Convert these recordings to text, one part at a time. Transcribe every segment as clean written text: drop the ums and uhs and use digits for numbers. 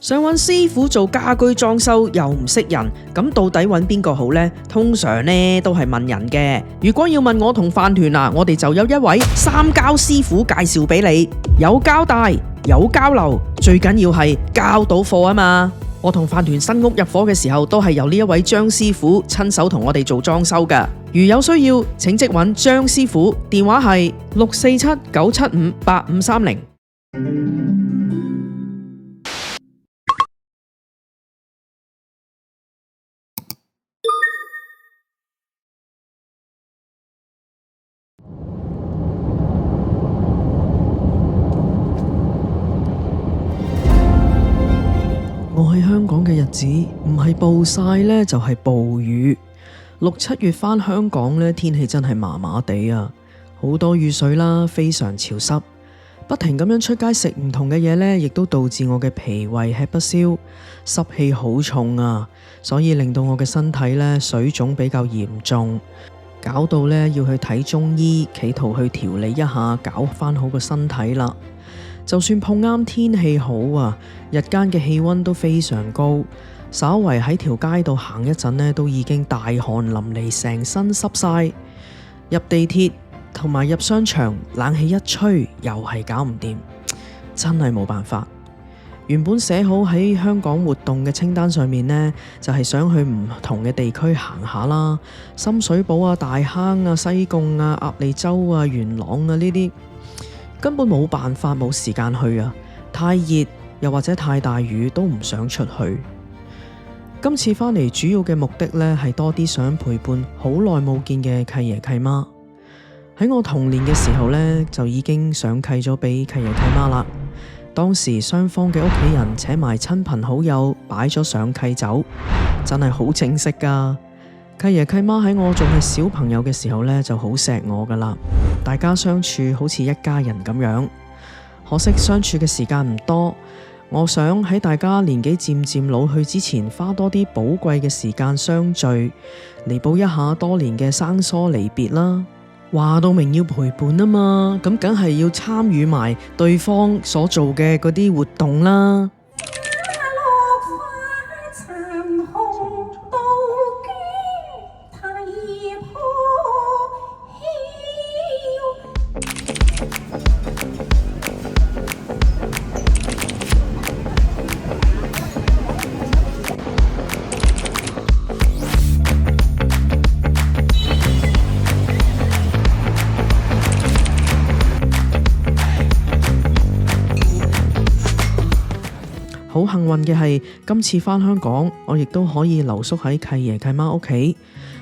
想揾師傅做家居裝修又唔識人，咁到底揾邊個好呢？通常呢都係問人嘅。如果要問我同飯團啊，我哋就有一位三交師傅介紹俾你，有交代，有交流，最緊要係交到貨啊嘛！我同飯團新屋入伙嘅時候，都係由呢一位張師傅親手同我哋做裝修㗎。如有需要，請即揾張師傅，電話係647-975-8530。我喺香港嘅日子唔係暴曬呢，就係暴雨。6、7月返香港呢，天氣真係麻麻地啊，好多雨水啦，非常潮濕。不停咁樣出街食唔同嘅嘢呢，亦都導致我嘅脾胃吃不消，濕氣好重啊，所以令到我嘅身體呢水腫比較嚴重，搞到呢要去睇中醫，企圖去調理一下，搞翻好個身體啦。就算碰啱天氣好啊，日間嘅氣溫都非常高，稍為喺條街度行一陣呢，都已經大汗淋漓，成身濕晒。入地鐵同埋入商場，冷氣一吹又係搞唔掂，真係冇辦法。原本寫好喺香港活動嘅清單上面呢，就係想去唔同嘅地區行下啦，深水埗啊、大坑啊、西貢啊、鴨脷洲啊、元朗啊呢啲。根本冇辦法，冇時間去啊！太熱又或者太大雨都唔想出去。今次返嚟主要嘅目的呢，係多啲想陪伴好耐冇見嘅契爺契媽。喺我童年嘅時候呢，就已經上契咗俾契爺契媽啦。當時雙方嘅屋企人請埋親朋好友擺咗上契酒，真係好正式㗎。契爺契媽喺我仲係小朋友嘅時候呢，就好錫我㗎喇，大家相處好似一家人咁樣。可惜相處嘅時間唔多，我想喺大家年紀漸漸老去之前，花多啲寶貴嘅時間相聚，彌補一下多年嘅生疏離別啦。話到明要陪伴啊嘛，咁梗係要參與埋對方所做嘅嗰啲活動啦。好幸運嘅係，今次返香港，我亦都可以留宿喺契爺契媽屋企。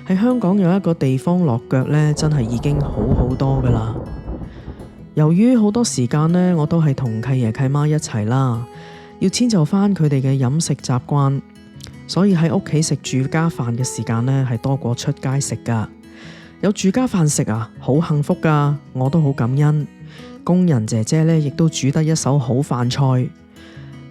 喺香港有一個地方落腳呢，真係已經好好多㗎喇。由於好多時間呢，我都係同契爺契媽一齊啦，要遷就返佢哋嘅飲食習慣，所以喺屋企食住家飯嘅時間呢，係多過出街食㗎。有住家飯食啊，好幸福㗎，我都好感恩。工人姐姐呢，亦都煮得一手好飯菜。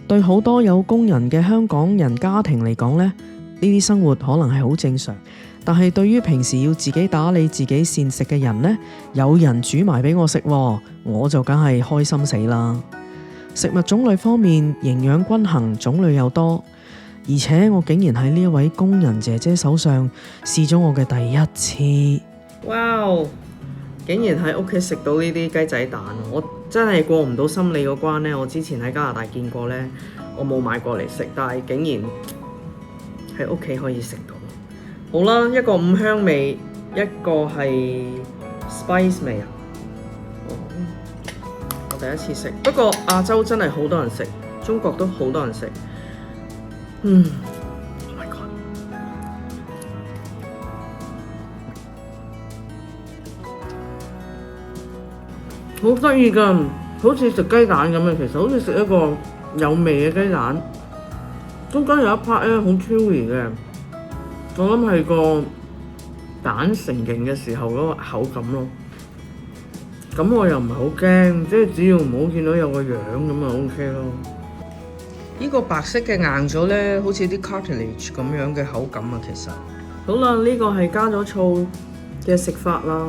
對好多有工人嘅香港人家庭嚟講呢，呢啲生活可能係好正常。但係對於平時要自己打理自己膳食嘅人呢，有人煮埋俾我食，我就梗係開心死啦。食物種類方面，營養均衡，種類又多，而且我竟然喺呢一位工人姐姐手上試咗我嘅第一次。哇！竟然喺屋企食到呢啲雞仔蛋，我真係過唔到心理嗰關呢。我之前喺加拿大見過呢，我冇買過嚟食，但係竟然喺屋企可以食到。好啦，一個五香味，一個係 spice 味啊。我第一次食，不過亞洲真係好多人食，中國都好多人食。Oh my god！好得意㗎，好似食雞蛋咁樣，其實好似食一個有味嘅雞蛋，中間有一 part 咧好 chewy 嘅，我諗係個蛋成型嘅時候嗰個口感咯。咁我又唔係好驚，即係只要唔好見到有個樣咁就 OK 咯。呢個白色嘅硬咗咧，好似啲 cartilage 咁樣嘅口感啊，其實。好啦，呢個係加咗醋嘅食法啦。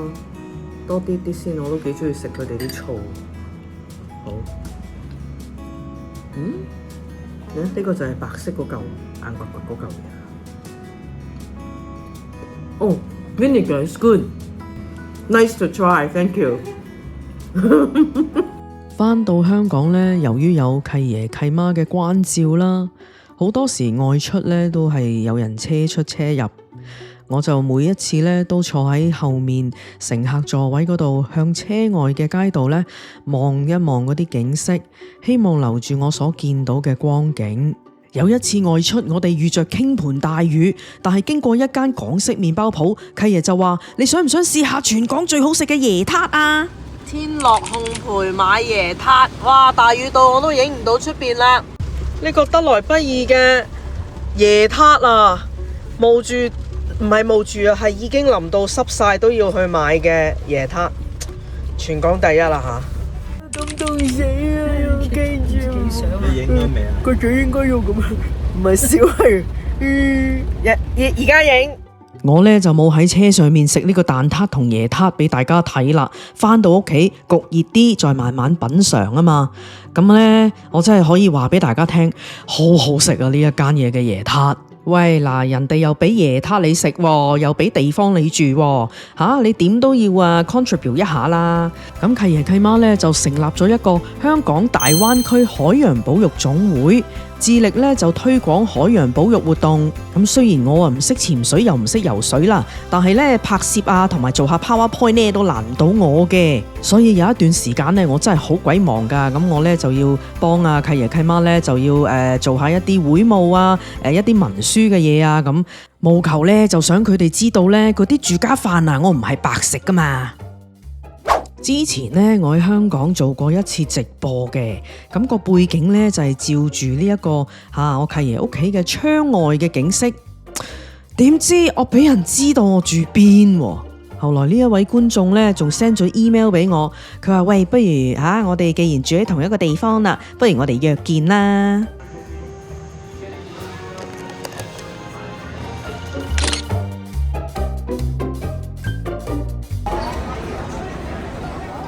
多啲啲先，我都幾中意食佢哋啲醋。好，呢個就係白色嗰嚿硬骨骨嗰嚿嘢。Oh, vinegar is good. Nice to try, thank you. 返到香港呢，由於有契爺契媽嘅關照啦，好多時外出呢都係有人車出車入，我就每一次呢都坐喺後面乘客座位嗰度，向車外嘅街道呢望一望嗰啲景色，希望留住我所見到嘅光景。有一次外出，我哋遇着傾盆大雨，但係經過一間港式麵包鋪，契爺就話：你想唔想試下全港最好食嘅椰撻啊？天樂烘焙買椰撻，哇！大雨到我都影唔到出邊啦。呢個得來不易嘅椰撻啊，冒住唔係冒住啊，係已經淋到濕晒都要去買嘅椰撻，全港第一啦吓！感動死啊！要記住。你影咗未啊？個嘴應該要咁，唔係笑係，而家影。我呢就冇喺車上面食呢個蛋撻同椰撻俾大家睇啦，返到屋企焗熱啲再慢慢品嚐啊嘛。咁呢，我真係可以話俾大家聽，好好食啊！呢一間嘢嘅椰撻。喂嗱，人哋又俾椰撻你食喎，又俾地方你住喎，你點都要contribute 一下啦。咁契爺契媽呢就成立咗一個香港大灣區海洋保育總會，致力呢就推廣海洋保育活動。咁雖然我唔識潛水又唔識游水啦，但係呢拍攝同埋做下 PowerPoint 呢都難唔到我嘅。所以有一段時間呢，我真係好鬼忙噶。咁我呢就要幫契爺契媽呢就要做下一啲會務一啲文書嘅嘢啊，咁務求呢就想佢哋知道呢嗰啲住家飯我唔係白食噶嘛。之前呢，我喺香港做過一次直播嘅，咁個背景呢就係照住呢一個我契爺屋企嘅窗外嘅景色。點知我俾人知道我住邊喎？後來呢一位觀眾呢仲 send 咗 email 俾我，佢話：喂，不如我哋既然住喺同一個地方啦，不如我哋約見啦。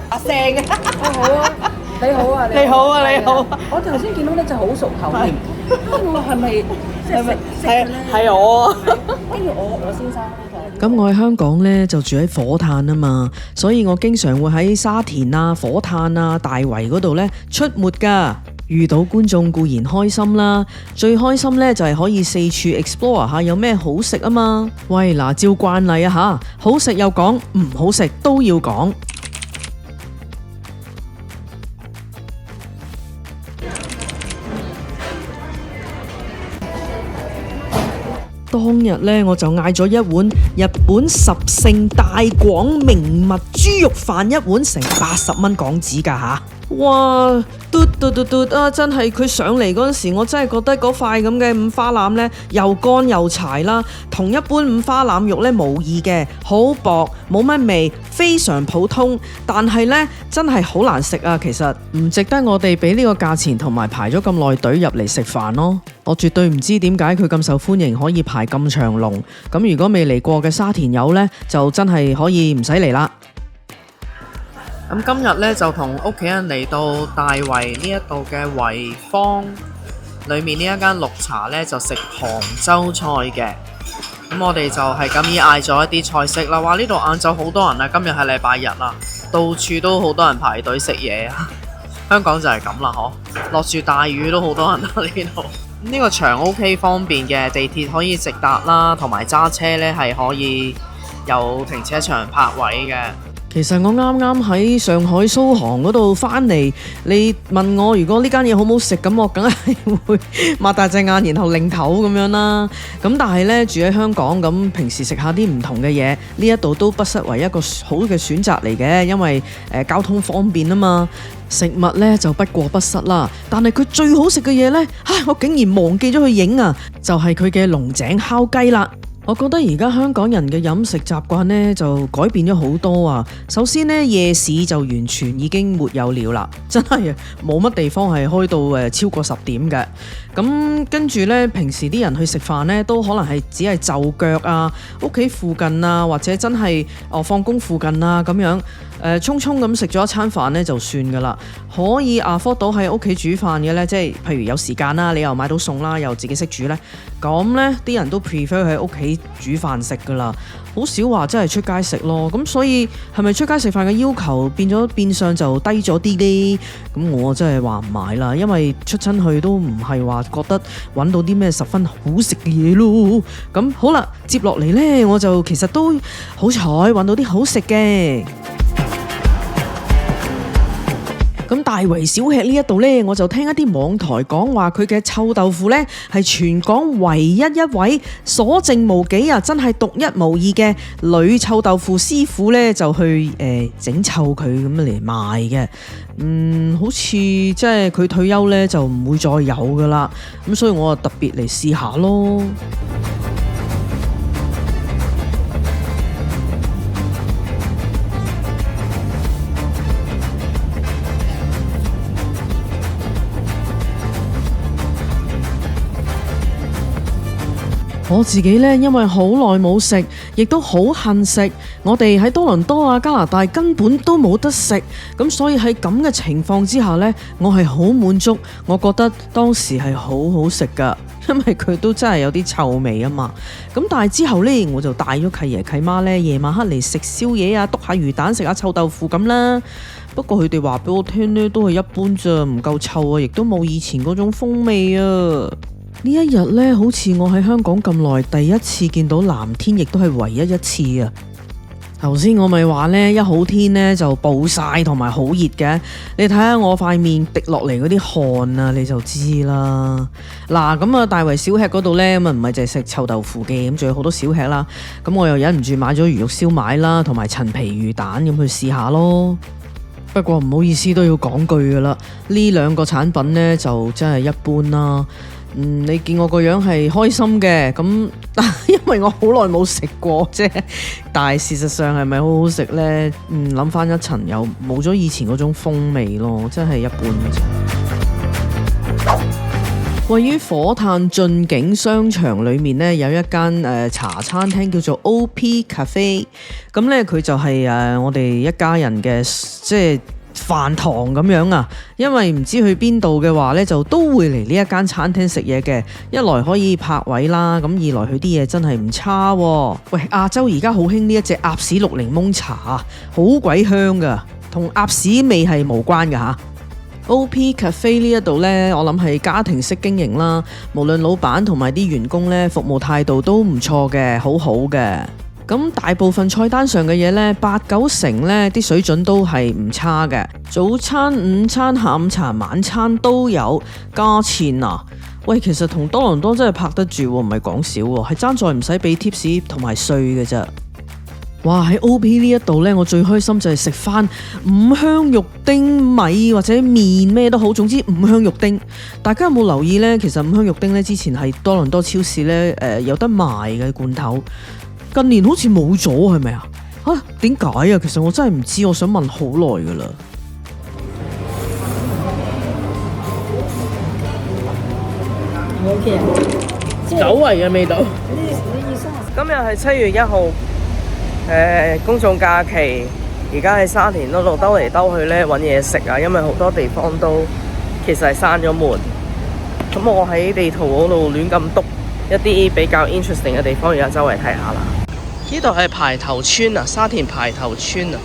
阿聲好啊，你好啊，你好啊，你好。我頭先見到呢隻好熟口面，我係咪即係識係我啊？跟住我先生呢咁我喺香港呢就住喺火炭啊嘛，所以我經常會喺沙田火炭大圍嗰度呢出沒噶。遇到觀眾固然開心啦，最開心呢就係可以四處 explore 下有咩好食啊嘛。喂嗱，照慣例好食又講，唔好食都要講。當日呢，我就嗌咗一碗日本十勝大廣名物豬肉飯，一碗成80蚊港紙㗎吓。哇！真係佢上嚟嗰陣時，我真係覺得嗰塊咁嘅五花腩呢，又乾又柴啦，同一般五花腩肉呢無異嘅，好薄，冇乜味，非常普通，但係呢，真係好難食啊！其實唔值得我哋俾呢個價錢同埋排咗咁耐隊入嚟食飯咯。我絕對唔知點解佢咁受歡迎，可以排咁長龍。咁如果未嚟過嘅沙田友呢，就真係可以唔使嚟啦。咁今日呢，就同屋企人嚟到大圍呢一度嘅維坊裏面呢一間綠茶呢，就食杭州菜嘅。咁我哋就係咁意嗌咗一啲菜式啦。哇！呢度晏晝好多人啊，今日係禮拜日啦，到處都好多人排隊食嘢啊。香港就係咁啦，落住大雨都好多人啊呢度。呢個場 OK 方便嘅，地鐵可以直達啦，同埋揸車呢係可以有停車場泊位嘅。其實我啱啱喺上海蘇杭嗰度返嚟，你問我如果呢間嘢好唔好食，咁我梗係會擘大隻眼，然後擰頭咁樣啦。咁但係呢，住喺香港，咁平時食下啲唔同嘅嘢，呢一度都不失為一個好嘅選擇嚟嘅，因為交通方便啊嘛。食物呢就不過不失啦，但係佢最好食嘅嘢呢，我竟然忘記咗去影啊！就係佢嘅龍井烤雞啦。我覺得而家香港人嘅飲食習慣呢就改變咗好多啊！首先呢，夜市就完全已經沒有了啦，真係冇乜地方係開到超過10點嘅。咁跟住呢，平時啲人去食飯呢，都可能係只係就腳啊，屋企附近啊，或者真係放工附近啊咁樣，匆匆咁食咗一餐飯呢就算噶啦。可以afford到喺屋企煮飯嘅呢，即係譬如有時間啦，你又買到餸啦，又自己識煮呢。咁呢啲人都 prefer 喺屋企煮飯食噶啦，好少話真係出街食咯。咁所以係咪出街食飯嘅要求變相就低咗啲呢？咁我真係話唔買啦，因為出親去都唔係話覺得揾到啲咩十分好食嘅嘢咯。咁好啦，接落嚟呢，我就其實都好彩揾到啲好食嘅。咁大圍小吃呢一度呢，我就聽一啲網台講話佢嘅臭豆腐呢係全港唯一一位所剩無幾啊，真係獨一無二嘅女臭豆腐師傅呢，就去整臭佢咁嚟賣嘅。好似即係佢退休呢，就唔會再有噶啦。咁所以我就特別嚟試下咯。我自己呢，因為好耐冇食，亦都好恨食。我哋喺多倫多啊、加拿大根本都冇得食，咁所以喺咁嘅情況之下呢，我係好滿足。我覺得當時係好好食噶，因為佢都真係有啲臭味啊嘛。咁但係之後呢，我就帶咗契爺契媽呢，夜晚黑嚟食宵夜啊，篤下魚蛋，食下臭豆腐咁啦。不過佢哋話俾我聽呢，都係一般咋，唔夠臭啊，亦都冇以前嗰種風味啊。呢一日呢，好似我喺香港咁耐，第一次見到藍天，亦都係唯一一次啊！頭先我咪話呢，一好天呢就暴曬同埋好熱嘅。你睇下我塊面滴落嚟嗰啲汗啊，你就知啦。嗱，咁啊大圍小吃嗰度呢，咁啊唔係淨係食臭豆腐嘅，咁仲有好多小吃啦。咁我又忍唔住買咗魚肉燒賣啦，同埋陳皮魚蛋咁去試下咯。不過唔好意思都要講句噶啦，呢兩個產品呢，就真係一般啦。你見我個樣係開心嘅，咁因為我好耐冇食過啫。但係事實上係咪好好食呢？諗翻一層又冇咗以前嗰種風味咯，真係一般嘅啫。位於火炭駿景商場裏面呢，有一間茶餐廳叫做 OP Cafe。咁呢，佢就係我哋一家人嘅即係飯堂咁樣啊，因為唔知去邊度嘅話呢，就都會嚟呢一間餐廳食嘢嘅。一來可以泊位啦，咁二來佢啲嘢真係唔差喎。喂，亞洲而家好興呢一隻鴨屎綠檸檬茶啊，好鬼香噶，同鴨屎味係無關噶吓。OP Cafe 呢一度呢，我諗係家庭式經營啦，無論老闆同埋啲員工呢，服務態度都唔錯嘅，好好嘅。咁大部分菜單上嘅嘢呢，8-9成呢啲水準都係唔差嘅。早餐、午餐、下午茶、晚餐都有。價錢啊，喂，其實同多倫多真係拍得住喎，唔係講笑喎，係爭在唔使俾 tips 同埋稅嘅啫。哇！喺 OP 呢一度呢，我最開心就係食翻五香肉丁米或者麵咩都好，總之五香肉丁。大家有冇留意呢？其實五香肉丁呢，之前係多倫多超市呢有得賣嘅罐頭。近年好似冇咗，係咪啊？點解啊？其實我真係唔知，我想問好耐噶啦。OK 啊，久違嘅味道。今日係7月1號，公眾假期，而家喺沙田嗰度兜嚟兜去咧揾嘢食啊，因為好多地方都其實係閂咗門。咁我喺地圖嗰度亂咁篤一啲比較 interesting 嘅地方，而家周圍睇下啦。呢度係排頭村啊，沙田排頭村啊。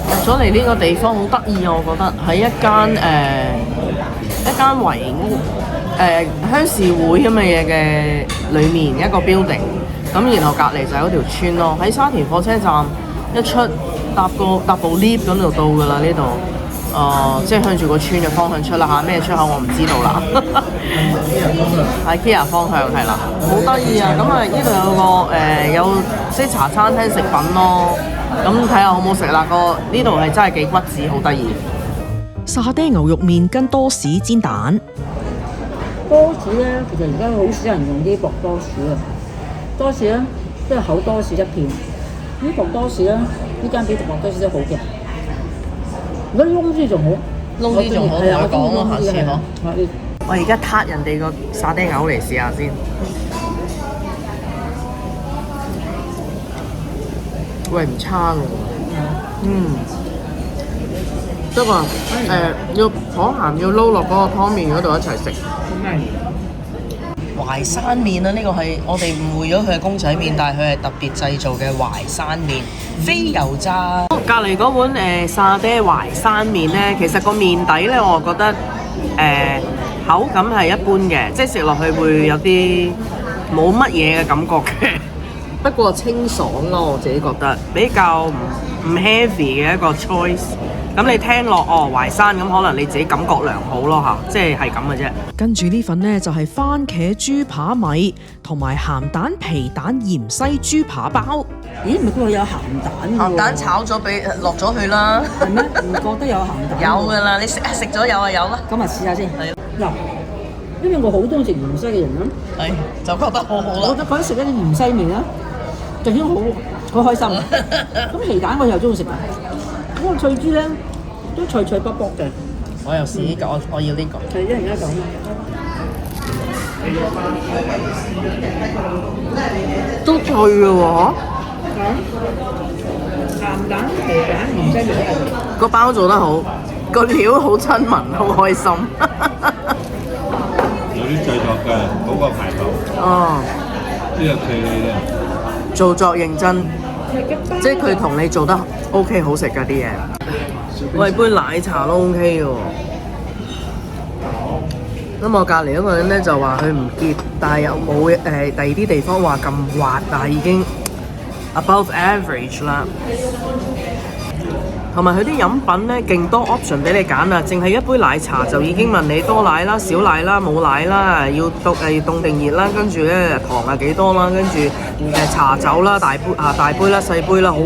入咗嚟呢個地方好得意啊，我覺得喺一間圍屋鄉事會咁嘅嘢嘅裏面一個 building， 咁然後隔離就係嗰條村咯。喺沙田火車站一出搭部 lift 咁就到噶啦呢度。即係向住個村嘅方向出啦嚇，咩出口我唔知道啦。IKEA 方向係啦，好得意啊！咁啊，呢度有個有即茶餐廳食品咯。咁睇下好唔好食啦？呢度係真係幾骨子，好得意。沙爹牛肉麵跟多士煎蛋。多士咧，其實而家好少人用啲薄多士啊。多士咧，都係厚多士一片。呢薄多士咧，呢間比薄多士都好嘅。如果窿啲仲好，窿啲仲好，係啊，我講咯，下次係嗬。啊。我而家撻人哋個沙爹牛嚟試下先。喂，唔差喎。不過要可鹹要撈落嗰個湯麵嗰度一齊食。淮山麵啊，呢個係我哋誤會咗佢係公仔麵，但係佢係特別製造嘅淮山麵，非油炸。隔離嗰碗沙爹淮山麵咧，其實個麵底咧，我覺得口感係一般嘅，即係食落去會有啲冇乜嘢嘅感覺嘅。不過清爽咯，我自己覺得比較唔 heavy 嘅一個 choice。咁你聽落淮山咁，可能你自己感覺良好咯嚇，即係咁嘅啫。跟住呢份呢，就係番茄豬扒米同埋鹹蛋皮蛋芫茜豬扒包。咦？唔係佢話有鹹蛋喎。鹹蛋炒咗俾落咗去啦。係咩？唔覺得有鹹蛋？有㗎啦，你食咗有啊有啦。咁啊試下先。係嗱，因為我好中意食芫茜嘅人啦，係就覺得好好啦。我覺得嗰陣食一啲芫茜麵啦，就已經好開心。咁皮蛋我又中意食㗎，嗰個脆豬咧都脆脆卜卜嘅。我又試呢個，我要呢個。係一人一種。都脆嘅喎。鹹蛋、皮蛋、芫茜麵。個包做得好，個料好親民，好開心。有啲製作嘅好過排頭，哦，呢個企理嘅。做作認真，即係佢同你做得 OK 好食㗎啲嘢。喂，杯奶茶都 OK 嘅喎。咁我隔離嗰個人咧就話佢唔結，但係又冇第二啲地方話咁滑，但係已經 above average 啦。同埋佢啲飲品咧勁多 option 俾你揀啊！淨係一杯奶茶就已經問你多奶啦、少奶啦、冇奶啦，要凍定熱啦，跟住咧糖啊幾多啦，跟住茶酒啦、大杯啦、細杯啦，好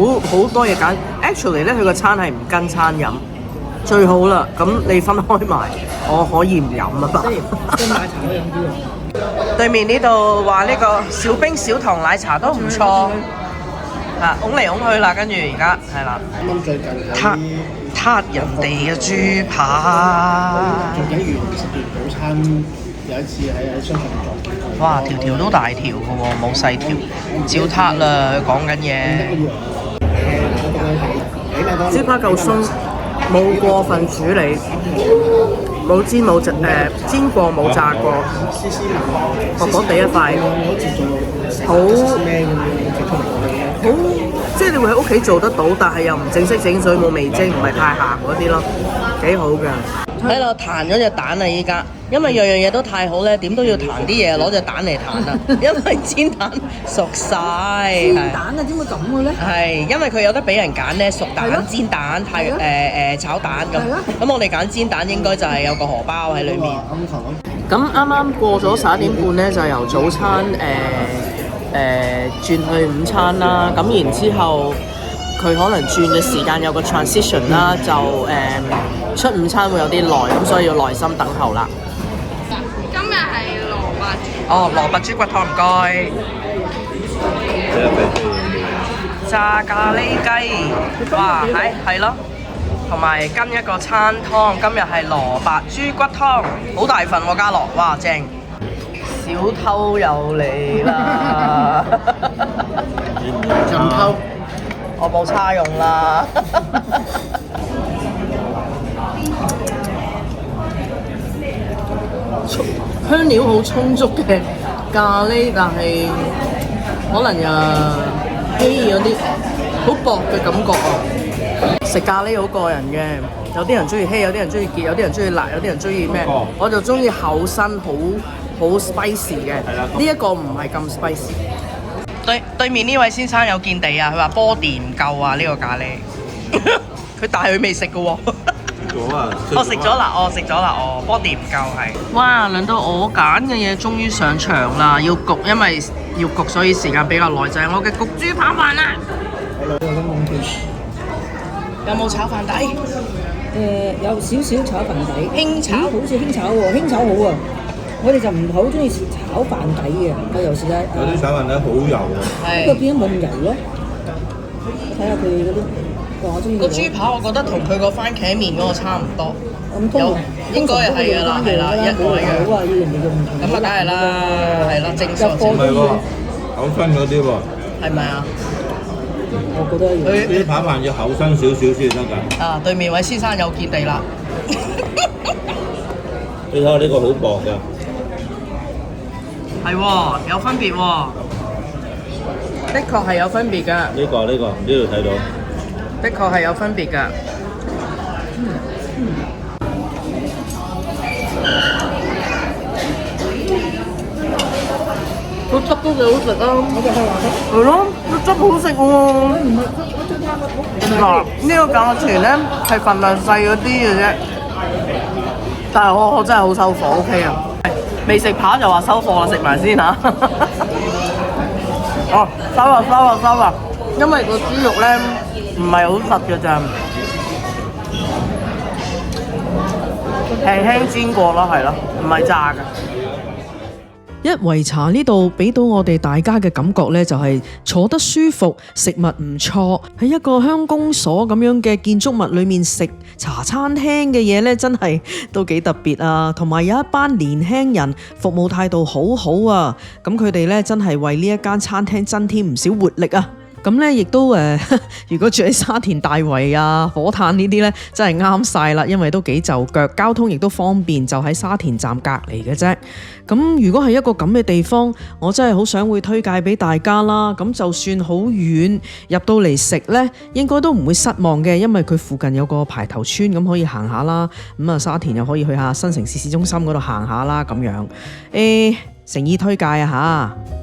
多嘢揀。Actually 咧佢個餐係唔跟餐飲，最好啦。咁你分開埋，我可以唔飲啊吧？跟奶茶都飲啲喎。對面呢度話呢個小冰小糖奶茶都唔錯。拱嚟拱去啦，跟住而家係啦，啱啱最近撻人哋嘅豬扒，做緊完食完早餐，有一次喺商場撞見佢。哇，條都大條嘅喎，冇細條，照撻啦，佢講緊嘢。豬扒夠鬆，冇過分處理，冇煎冇煎過冇炸過，薄薄地一塊，好，即係你會喺屋企做得到，但係又唔正式整水，冇味精，唔係太鹹嗰啲咯，幾好㗎。喺度彈咗隻蛋啊！依家，因為樣樣嘢都太好咧，點都要彈啲嘢，攞隻蛋嚟彈啊！因為煎蛋熟晒。煎蛋啊，點會咁嘅咧？係，因為佢有得俾人揀咧，熟蛋、煎蛋、炒蛋咁。咁我哋揀煎蛋應該就係有個荷包喺裏面。咁啱啱過咗11點半咧，就由早餐轉去午餐啦。咁然之後，佢可能轉嘅時間有個 transition 啦，就出午餐會有啲耐，咁所以要耐心等候啦。今日係蘿蔔豬。哦，蘿蔔豬骨湯唔該。炸咖喱雞，哇，係咯，同埋跟一個餐湯，今日係蘿蔔豬骨湯，好大份喎，家樂，哇，正！小偷又嚟啦！任偷。我冇叉用啦。香料好充足嘅咖喱，但係可能又稀有啲好薄嘅感覺啊！食咖喱好個人嘅，有啲人中意稀，有啲人中意結，有啲人中意辣，有啲人中意咩？我就中意厚身，好 spicy 嘅。呢一個唔係咁 spicy。對面呢位先生有見地啊！佢話 body 唔夠啊！呢個咖喱，佢帶佢未食嘅喎。我食咗啦，body 唔夠係。哇！輪到我揀嘅嘢終於上場啦，要焗，因為要焗，所以時間比較耐，就係我嘅焗豬扒飯啦。有冇炒飯底？有少少炒飯底，輕炒好似輕炒喎，輕炒好啊！我哋就唔係好中意炒飯底嘅，我尤其是有啲炒飯底好油啊！不過變咗冇咁油咯。睇下佢嗰啲，我中意個豬扒我覺得同佢個番茄麵嗰個差唔多，咁通應該係㗎啦，係啦，一模一樣。好啊，要人哋用唔同。咁啊，梗係啦，係啦，正常入貨唔係喎，厚身嗰啲喎，係咪啊？我覺得要。啲扒飯要厚身少少先得㗎。啊，對面位先生有見地啦。你睇下呢個好薄㗎。係喎，有分別喎，的確係有分別㗎，呢度睇到。的確係有分別㗎。個汁都幾好食啊！我就係話咧，係咯，個汁好食喎。嗱，呢個價錢咧係份量細嗰啲嘅啫，但係我真係好收貨 ，OK 啊！未食扒就話收貨啦，食埋先嚇。哦，收啊！因為個豬肉咧唔係好實嘅咋，輕輕煎過咯，係咯，唔係炸嘅。一圍茶呢度俾到我哋大家嘅感覺呢，就係坐得舒服，食物唔錯，喺一個鄉公所咁樣嘅建築物裏面食茶餐廳嘅嘢呢，真係都幾特別啊！同埋有一班年輕人服務態度好好啊，咁佢哋呢，真係為呢一間餐廳增添唔少活力啊！咁咧，亦都如果住喺沙田大圍啊、火炭呢啲咧，真係啱晒啦，因為都幾就腳，交通亦都方便，就喺沙田站隔離嘅啫。咁如果係一個咁嘅地方，我真係好想會推介俾大家啦。咁就算好遠，入到嚟食呢，應該都唔會失望嘅，因為佢附近有個排頭村，咁可以行下啦。咁啊，沙田又可以去下新城市市中心嗰度行下啦，咁樣誠意推介啊嚇！